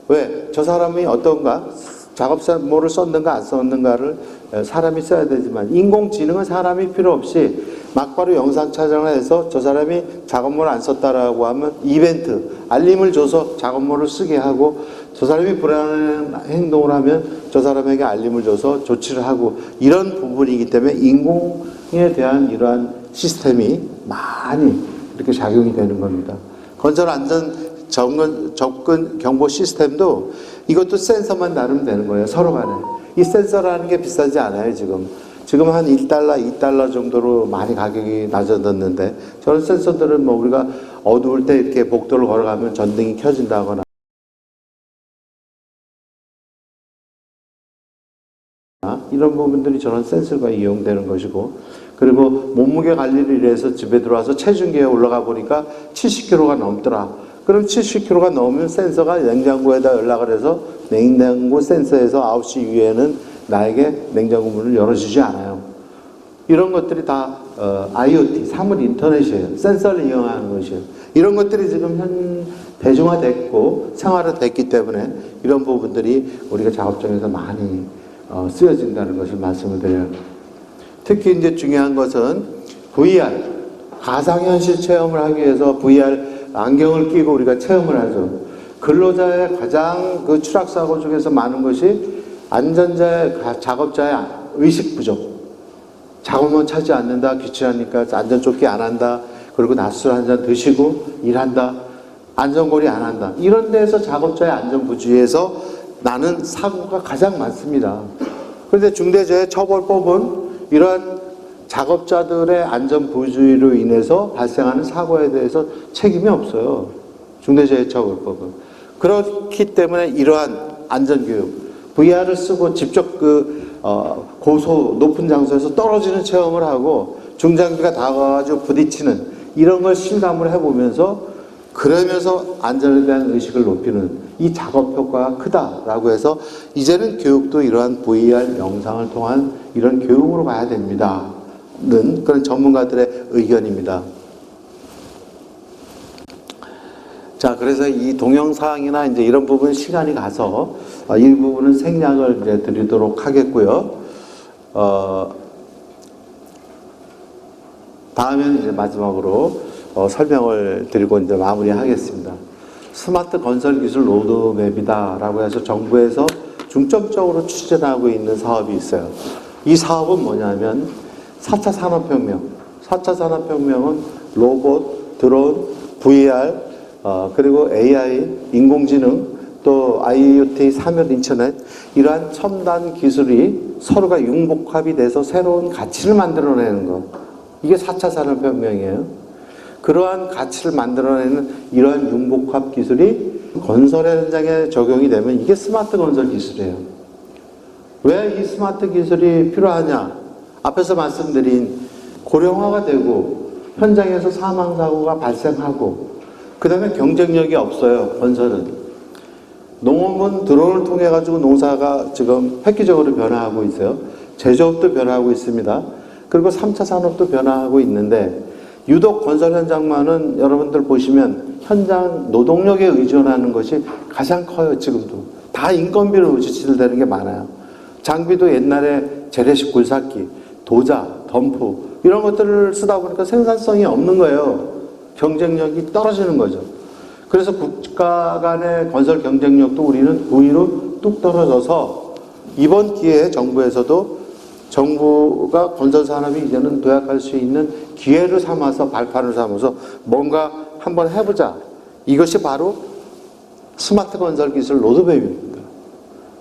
Speaker 2: 왜? 저 사람이 어떤가? 작업모를 썼는가 안 썼는가를 사람이 써야 되지만 인공지능은 사람이 필요 없이 막바로 영상 촬영을 해서 저 사람이 작업모를 안 썼다라고 하면 이벤트, 알림을 줘서 작업모를 쓰게 하고 저 사람이 불안한 행동을 하면 저 사람에게 알림을 줘서 조치를 하고 이런 부분이기 때문에 인공에 대한 이러한 시스템이 많이 이렇게 작용이 되는 겁니다. 건설 안전 접근 경보 시스템도 이것도 센서만 다루면 되는 거예요. 서로 간에. 이 센서라는 게 비싸지 않아요, 지금. 지금 한 1달러, 2달러 정도로 많이 가격이 낮아졌는데 저런 센서들은 뭐 우리가 어두울 때 이렇게 복도를 걸어가면 전등이 켜진다거나 이런 부분들이 저런 센서가 이용되는 것이고 그리고 몸무게 관리를 위해서 집에 들어와서 체중계에 올라가 보니까 70kg가 넘더라. 그럼 70kg가 넘으면 센서가 냉장고에다 연락을 해서 냉장고 센서에서 9시 이후에는 나에게 냉장고 문을 열어주지 않아요. 이런 것들이 다 IoT, 사물 인터넷이에요. 센서를 이용하는 것이에요. 이런 것들이 지금 대중화됐고 생활화됐기 때문에 이런 부분들이 우리가 작업장에서 많이 쓰여진다는 것을 말씀을 드려요. 특히 이제 중요한 것은 VR, 가상현실 체험을 하기 위해서 VR 안경을 끼고 우리가 체험을 하죠. 근로자의 가장 그 추락사고 중에서 많은 것이 작업자의 의식 부족. 작업만 차지 않는다, 귀찮으니까 안전조끼 안 한다, 그리고 낮술 한 잔 드시고 일한다, 안전고리 안 한다. 이런 데서 작업자의 안전부주의에서 나는 사고가 가장 많습니다. 그런데 중대재해처벌법은 이러한 작업자들의 안전부주의로 인해서 발생하는 사고에 대해서 책임이 없어요. 중대재해처벌법은. 그렇기 때문에 이러한 안전교육, VR을 쓰고 직접 고소 높은 장소에서 떨어지는 체험을 하고 중장비가 다가가지고 부딪히는 이런 걸 실감을 해보면서 그러면서 안전에 대한 의식을 높이는 이 작업 효과가 크다라고 해서 이제는 교육도 이러한 VR 영상을 통한 이런 교육으로 가야 됩니다는 그런 전문가들의 의견입니다. 자, 그래서 이 동영상이나 이제 이런 부분 시간이 가서 이 부분은 생략을 이제 드리도록 하겠고요. 다음에는 이제 마지막으로 설명을 드리고 이제 마무리하겠습니다. 스마트 건설 기술 로드맵이다라고 해서 정부에서 중점적으로 추진하고 있는 사업이 있어요. 이 사업은 뭐냐면 4차 산업혁명. 4차 산업혁명은 로봇, 드론, VR, 그리고 AI, 인공지능, 또 IoT, 산업 인터넷 이러한 첨단 기술이 서로가 융복합이 돼서 새로운 가치를 만들어내는 것. 이게 4차 산업혁명이에요. 그러한 가치를 만들어내는 이러한 융복합 기술이 건설 현장에 적용이 되면 이게 스마트 건설 기술이에요. 왜 이 스마트 기술이 필요하냐? 앞에서 말씀드린 고령화가 되고 현장에서 사망사고가 발생하고 그 다음에 경쟁력이 없어요. 건설은. 농업은 드론을 통해 가지고 농사가 지금 획기적으로 변화하고 있어요. 제조업도 변화하고 있습니다. 그리고 3차 산업도 변화하고 있는데 유독 건설 현장만은 여러분들 보시면 현장 노동력에 의존하는 것이 가장 커요. 지금도. 다 인건비로 지출되는 게 많아요. 장비도 옛날에 재래식 굴삭기, 도자, 덤프 이런 것들을 쓰다 보니까 생산성이 없는 거예요. 경쟁력이 떨어지는 거죠. 그래서 국가 간의 건설 경쟁력도 우리는 9위로 뚝 떨어져서 이번 기회에 정부가 건설 산업이 이제는 도약할 수 있는 기회를 삼아서 발판을 삼아서 뭔가 한번 해보자. 이것이 바로 스마트 건설 기술 로드맵입니다.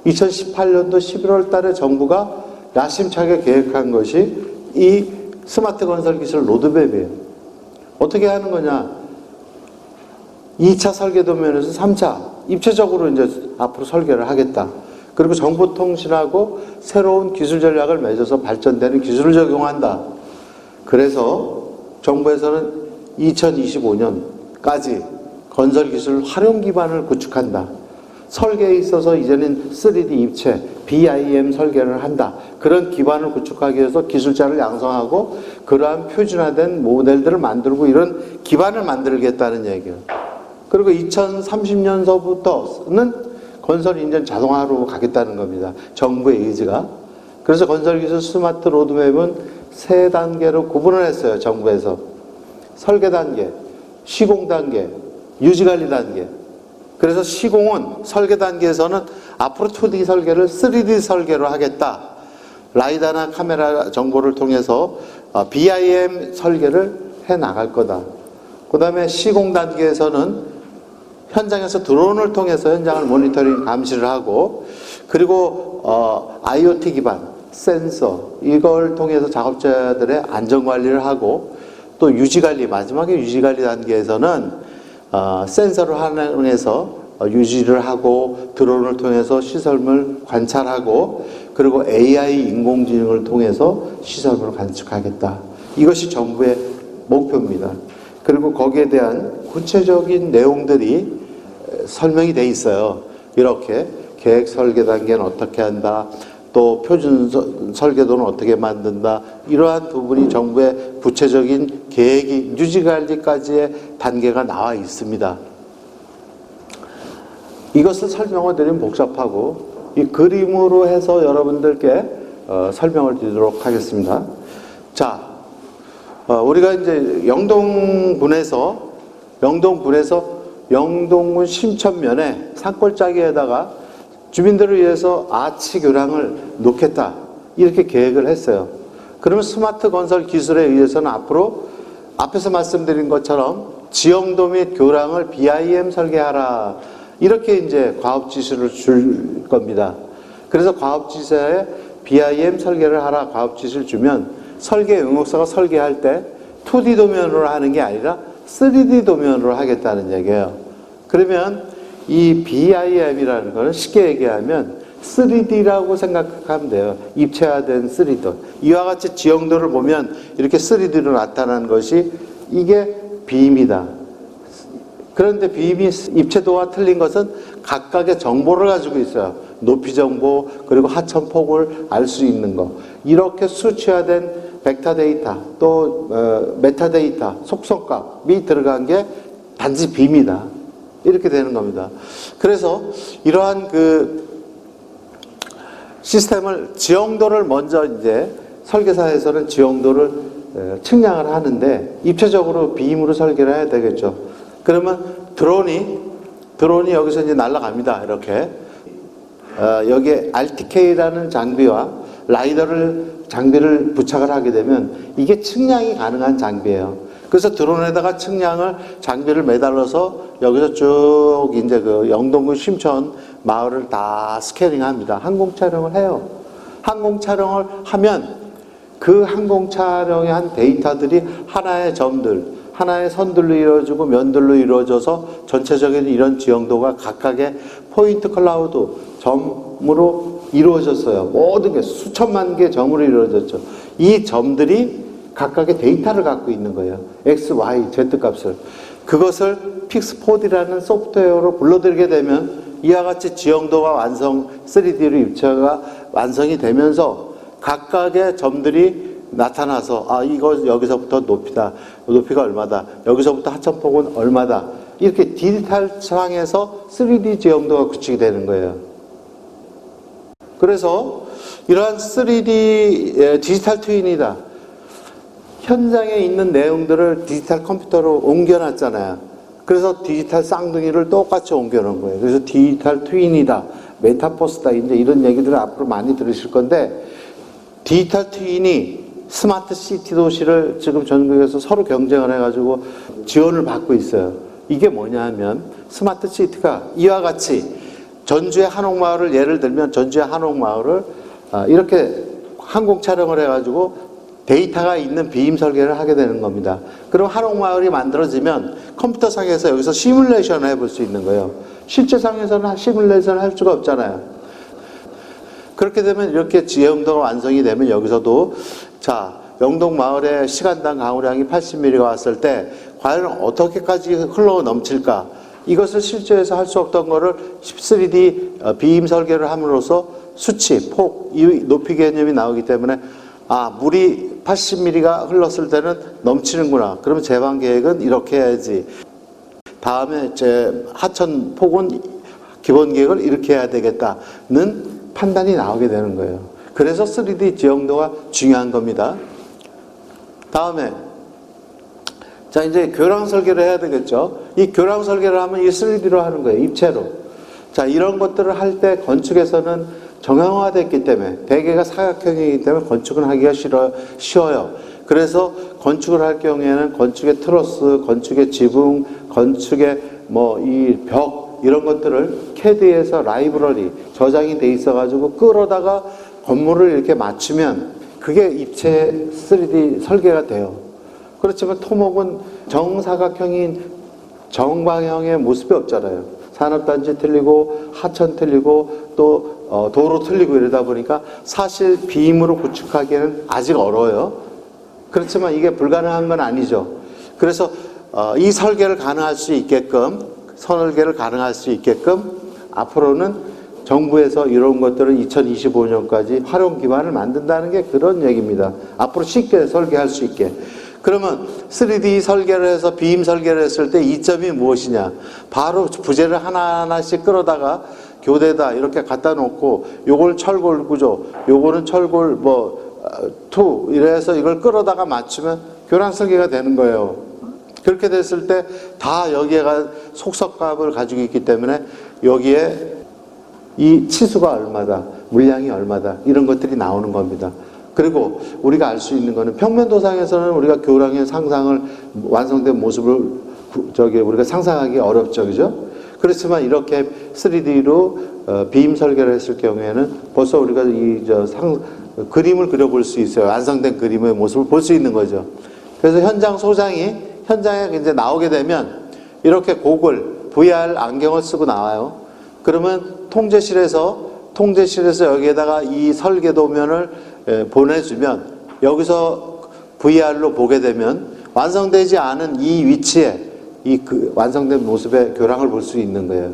Speaker 2: 2018년도 11월 달에 정부가 야심차게 계획한 것이 이 스마트 건설 기술 로드맵이에요. 어떻게 하는 거냐? 2차 설계도면에서 3차 입체적으로 이제 앞으로 설계를 하겠다. 그리고 정보통신하고 새로운 기술 전략을 맺어서 발전되는 기술을 적용한다. 그래서 정부에서는 2025년까지 건설 기술 활용 기반을 구축한다. 설계에 있어서 이제는 3D 입체, BIM 설계를 한다. 그런 기반을 구축하기 위해서 기술자를 양성하고 그러한 표준화된 모델들을 만들고 이런 기반을 만들겠다는 얘기예요. 그리고 2030년서부터는 건설 인전 자동화로 가겠다는 겁니다. 정부의 의지가. 그래서 건설기술 스마트 로드맵은 3단계로 구분을 했어요. 정부에서. 설계 단계, 시공 단계, 유지관리 단계. 그래서 시공은 설계 단계에서는 앞으로 2D 설계를 3D 설계로 하겠다. 라이다나 카메라 정보를 통해서 BIM 설계를 해 나갈 거다. 그 다음에 시공 단계에서는 현장에서 드론을 통해서 현장을 모니터링 감시를 하고 그리고 IoT 기반 센서 이걸 통해서 작업자들의 안전관리를 하고 또 유지관리 마지막에 유지관리 단계에서는 센서를 활용해서 유지를 하고 드론을 통해서 시설물 관찰하고 그리고 AI 인공지능을 통해서 시설물을 관측하겠다. 이것이 정부의 목표입니다. 그리고 거기에 대한 구체적인 내용들이 설명이 돼 있어요. 이렇게 계획 설계 단계는 어떻게 한다. 또 표준 설계도는 어떻게 만든다. 이러한 부분이 정부의 구체적인 계획이 유지관리까지의 단계가 나와 있습니다. 이것을 설명을 드리면 복잡하고 이 그림으로 해서 여러분들께 설명을 드리도록 하겠습니다. 자, 우리가 이제 영동군에서 영동군 심천면에 산골짜기에다가 주민들을 위해서 아치 교량을 놓겠다 이렇게 계획을 했어요. 그러면 스마트 건설 기술에 의해서는 앞으로 앞에서 말씀드린 것처럼 지형도 및 교량을 BIM 설계하라 이렇게 이제 과업 지시를 줄 겁니다. 그래서 과업 지시에 BIM 설계를 하라 과업 지시를 주면 설계 응용사가 설계할 때 2D 도면으로 하는 게 아니라 3D 도면으로 하겠다는 얘기예요. 그러면 이 BIM이라는 거는 쉽게 얘기하면 3D라고 생각하면 돼요. 입체화된 3D. 이와 같이 지형도를 보면 이렇게 3D로 나타나는 것이 이게 빔이다. 그런데 빔이 입체도와 틀린 것은 각각의 정보를 가지고 있어요. 높이 정보 그리고 하천 폭을 알 수 있는 거. 이렇게 수치화된 벡터 데이터 또 메타 데이터 속성값이 들어간 게 단지 빔이다. 이렇게 되는 겁니다. 그래서 이러한 그 시스템을 지형도를 먼저 이제 설계사에서는 지형도를 측량을 하는데 입체적으로 빔으로 설계를 해야 되겠죠. 그러면 드론이 여기서 이제 날아갑니다. 이렇게 여기에 RTK라는 장비와 장비를 부착을 하게 되면 이게 측량이 가능한 장비예요. 그래서 드론에다가 장비를 매달려서 여기서 쭉 이제 그 영동군 심천 마을을 다 스캐닝합니다. 항공 촬영을 해요. 항공 촬영을 하면 그 항공 촬영의 한 데이터들이 하나의 점들, 하나의 선들로 이루어지고 면들로 이루어져서 전체적인 이런 지형도가 각각의 포인트 클라우드 점으로 이루어졌어요. 모든 게 수천만 개의 점으로 이루어졌죠. 이 점들이 각각의 데이터를 갖고 있는 거예요. X, Y, Z 값을. 그것을 픽스4D라는 소프트웨어로 불러들이게 되면 이와 같이 지형도가 3D로 입체가 완성이 되면서 각각의 점들이 나타나서 이거 여기서부터 높이가 얼마다, 여기서부터 하천폭은 얼마다 이렇게 디지털 상에서 3D 지형도가 구축이 되는 거예요. 그래서 이러한 3D 디지털 트윈이다. 현장에 있는 내용들을 디지털 컴퓨터로 옮겨놨잖아요. 그래서 디지털 쌍둥이를 똑같이 옮겨놓은 거예요. 그래서 디지털 트윈이다, 메타버스다, 이제 이런 얘기들을 앞으로 많이 들으실 건데, 디지털 트윈이 스마트 시티 도시를 지금 전국에서 서로 경쟁을 해가지고 지원을 받고 있어요. 이게 뭐냐 하면, 스마트 시티가 이와 같이 전주의 한옥마을을 예를 들면 전주의 한옥마을을 이렇게 항공 촬영을 해가지고 데이터가 있는 비임 설계를 하게 되는 겁니다. 그럼 한옥마을이 만들어지면 컴퓨터상에서 여기서 시뮬레이션을 해볼 수 있는 거예요. 실제 상에서는 시뮬레이션을 할 수가 없잖아요. 그렇게 되면 이렇게 지형도가 완성이 되면 여기서도 영동마을의 시간당 강우량이 80mm가 왔을 때 과연 어떻게까지 흘러 넘칠까? 이것을 실제에서 할 수 없던 거를 3D 비임 설계를 함으로써 수치, 폭, 이 높이 개념이 나오기 때문에 물이 80mm가 흘렀을 때는 넘치는구나. 그러면 제방 계획은 이렇게 해야지. 다음에 하천 폭은 기본 계획을 이렇게 해야 되겠다는 판단이 나오게 되는 거예요. 그래서 3D 지형도가 중요한 겁니다. 다음에 이제 교량 설계를 해야 되겠죠. 이 교량 설계를 하면 이 3D로 하는 거예요. 입체로. 이런 것들을 할 때 건축에서는 정형화됐기 때문에 대개가 사각형이기 때문에 건축은 하기가 쉬워요. 그래서 건축을 할 경우에는 건축의 트러스, 건축의 지붕, 건축의 이 벽 이런 것들을 CAD에서 라이브러리 저장이 돼 있어가지고 끌어다가 건물을 이렇게 맞추면 그게 입체 3D 설계가 돼요. 그렇지만 토목은 정사각형인 정방향의 모습이 없잖아요. 산업단지 틀리고 하천 틀리고 또 도로 틀리고 이러다 보니까 사실 비임으로 구축하기에는 아직 어려워요. 그렇지만 이게 불가능한 건 아니죠. 그래서 이 설계를 가능할 수 있게끔 앞으로는 정부에서 이런 것들을 2025년까지 활용 기반을 만든다는 게 그런 얘기입니다. 앞으로 쉽게 설계할 수 있게. 그러면 3D 설계를 해서 비임 설계를 했을 때 이점이 무엇이냐? 바로 부재를 하나하나씩 끌어다가 교대다 이렇게 갖다 놓고 요걸 철골 구조, 요거는 철골 투 이래서 이걸 끌어다가 맞추면 교량 설계가 되는 거예요. 그렇게 됐을 때 다 여기에가 속성값을 가지고 있기 때문에 여기에 이 치수가 얼마다, 물량이 얼마다 이런 것들이 나오는 겁니다. 그리고 우리가 알 수 있는 거는 평면도상에서는 우리가 교량의 상상을 완성된 모습을 우리가 상상하기 어렵죠, 그죠? 그렇지만 이렇게 3D로 비임 설계를 했을 경우에는 벌써 우리가 그림을 그려볼 수 있어요. 완성된 그림의 모습을 볼 수 있는 거죠. 그래서 현장 소장이 현장에 이제 나오게 되면 이렇게 고글, VR 안경을 쓰고 나와요. 그러면 통제실에서 여기에다가 이 설계도면을 보내주면 여기서 VR로 보게 되면 완성되지 않은 이 위치에 그 완성된 모습의 교량을 볼 수 있는 거예요.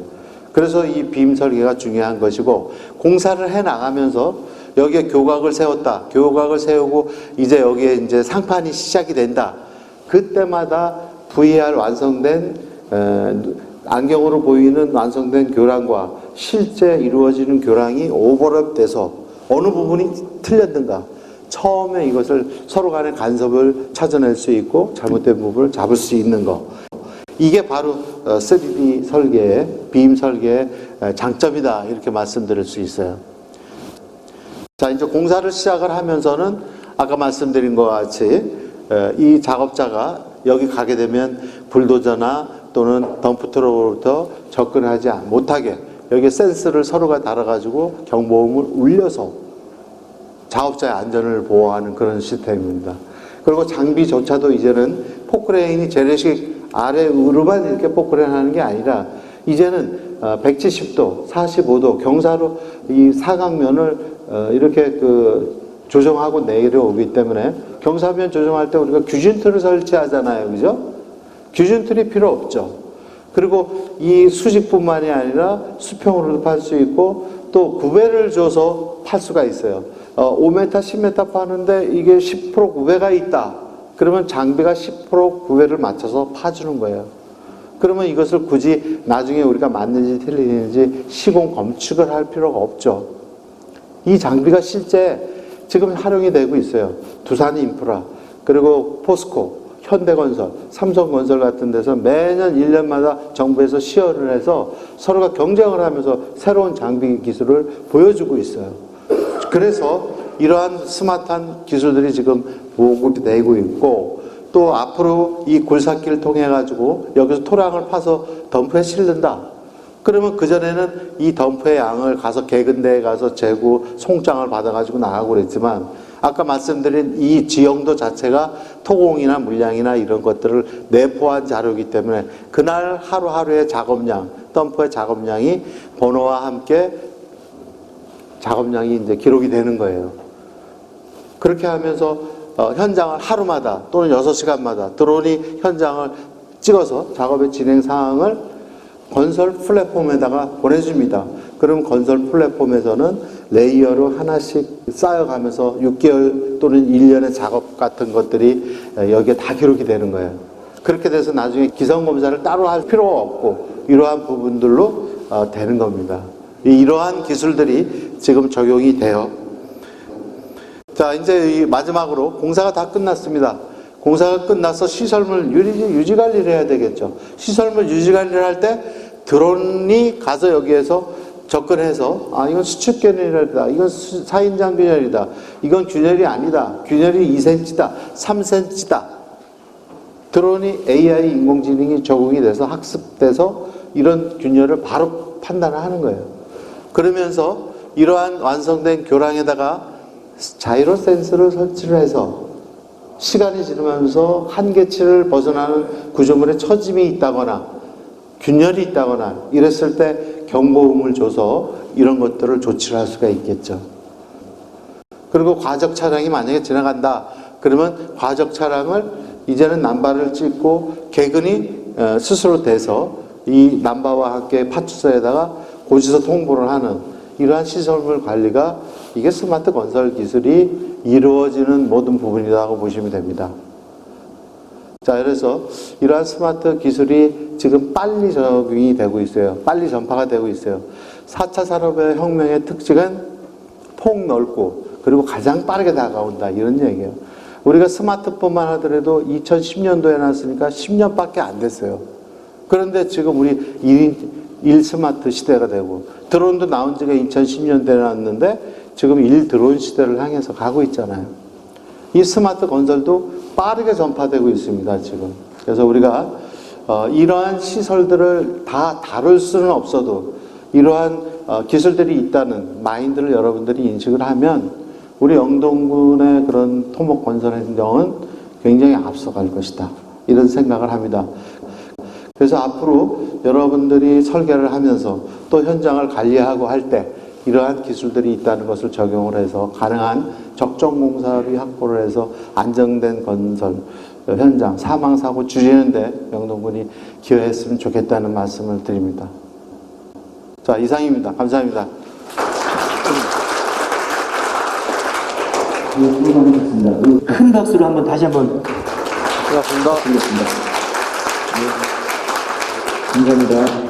Speaker 2: 그래서 이 빔 설계가 중요한 것이고, 공사를 해 나가면서 여기에 교각을 세웠다. 교각을 세우고 이제 여기에 이제 상판이 시작이 된다. 그때마다 VR 완성된 안경으로 보이는 완성된 교량과 실제 이루어지는 교량이 오버랩돼서 어느 부분이 틀렸는가, 처음에 이것을 서로 간의 간섭을 찾아낼 수 있고 잘못된 부분을 잡을 수 있는 거, 이게 바로 3D 설계의 빔 설계의 장점이다, 이렇게 말씀드릴 수 있어요. 자, 이제 공사를 시작을 하면서는 아까 말씀드린 것 같이 이 작업자가 여기 가게 되면 불도저나 또는 덤프트럭으로부터 접근하지 못하게 여기에 센서를 서로가 달아가지고 경보음을 울려서 작업자의 안전을 보호하는 그런 시스템입니다. 그리고 장비조차도 이제는 포크레인이 재래식 아래으로만 이렇게 포크레인 하는 게 아니라 이제는 170도, 45도 경사로 이 사각면을 이렇게 조정하고 내려오기 때문에 경사면 조정할 때 우리가 규준틀을 설치하잖아요. 그죠? 규준틀이 필요 없죠. 그리고 이 수직뿐만이 아니라 수평으로도 팔 수 있고 또 구배를 줘서 팔 수가 있어요. 5m, 10m 파는데 이게 10% 구배가 있다. 그러면 장비가 10% 구배를 맞춰서 파주는 거예요. 그러면 이것을 굳이 나중에 우리가 맞는지 틀리는지 시공 검측을 할 필요가 없죠. 이 장비가 실제 지금 활용이 되고 있어요. 두산인프라, 그리고 포스코, 현대건설, 삼성건설 같은 데서 매년 1년마다 정부에서 시연을 해서 서로가 경쟁을 하면서 새로운 장비 기술을 보여주고 있어요. 그래서 이러한 스마트한 기술들이 지금 보급이 되고 있고, 또 앞으로 이 굴삭기를 통해 가지고 여기서 토랑을 파서 덤프에 실른다. 그러면 그전에는 이 덤프의 양을 가서 개근대에 가서 재고 송장을 받아가지고 나가고 그랬지만, 아까 말씀드린 이 지형도 자체가 토공이나 물량이나 이런 것들을 내포한 자료이기 때문에 그날 하루하루의 작업량, 덤프의 작업량이 번호와 함께 작업량이 이제 기록이 되는 거예요. 그렇게 하면서 현장을 하루마다 또는 6시간마다 드론이 현장을 찍어서 작업의 진행 상황을 건설 플랫폼에다가 보내줍니다. 그럼 건설 플랫폼에서는 레이어로 하나씩 쌓여가면서 6개월 또는 1년의 작업 같은 것들이 여기에 다 기록이 되는 거예요. 그렇게 돼서 나중에 기성검사를 따로 할 필요가 없고 이러한 부분들로 되는 겁니다. 이러한 기술들이 지금 적용이 돼요. 자, 이제 마지막으로 공사가 다 끝났습니다. 공사가 끝나서 시설물 유지관리를 해야 되겠죠. 시설물 유지관리를 할 때 드론이 가서 여기에서 접근해서 이건 수축 균열이다, 이건 4인장 균열이다, 이건 균열이 아니다, 균열이 2cm다, 3cm다. 드론이 AI 인공지능이 적응이 돼서 학습돼서 이런 균열을 바로 판단을 하는 거예요. 그러면서 이러한 완성된 교량에다가 자이로 센서를 설치를 해서 시간이 지나면서 한계치를 벗어나는 구조물에 처짐이 있다거나 균열이 있다거나 이랬을 때 경보음을 줘서 이런 것들을 조치를 할 수가 있겠죠. 그리고 과적 차량이 만약에 지나간다 그러면 과적 차량을 이제는 남바를 찍고 개근이 스스로 돼서 이 남바와 함께 파출소에다가 고지서 통보를 하는 이러한 시설물 관리가 이게 스마트 건설 기술이 이루어지는 모든 부분이라고 보시면 됩니다. 자, 그래서 이러한 스마트 기술이 지금 빨리 적용이 되고 있어요. 빨리 전파가 되고 있어요. 4차 산업의 혁명의 특징은 폭넓고 그리고 가장 빠르게 다가온다, 이런 얘기예요. 우리가 스마트폰만 하더라도 2010년도에 나왔으니까 10년밖에 안 됐어요. 그런데 지금 우리 1 스마트 시대가 되고, 드론도 나온 지가 2010년대에 나왔는데 지금 1 드론 시대를 향해서 가고 있잖아요. 이 스마트 건설도 빠르게 전파되고 있습니다, 지금. 그래서 우리가 이러한 시설들을 다 다룰 수는 없어도 이러한 기술들이 있다는 마인드를 여러분들이 인식을 하면 우리 영동군의 그런 토목 건설 행정은 굉장히 앞서갈 것이다, 이런 생각을 합니다. 그래서 앞으로 여러분들이 설계를 하면서 또 현장을 관리하고 할 때 이러한 기술들이 있다는 것을 적용을 해서 가능한 적정 공사비 확보를 해서 안정된 건설 현장, 사망사고 줄이는데 영동군이 기여했으면 좋겠다는 말씀을 드립니다. 자, 이상입니다. 감사합니다.
Speaker 1: 큰 박수로 한번 다시 한번
Speaker 2: 고맙습니다.
Speaker 1: 감사합니다.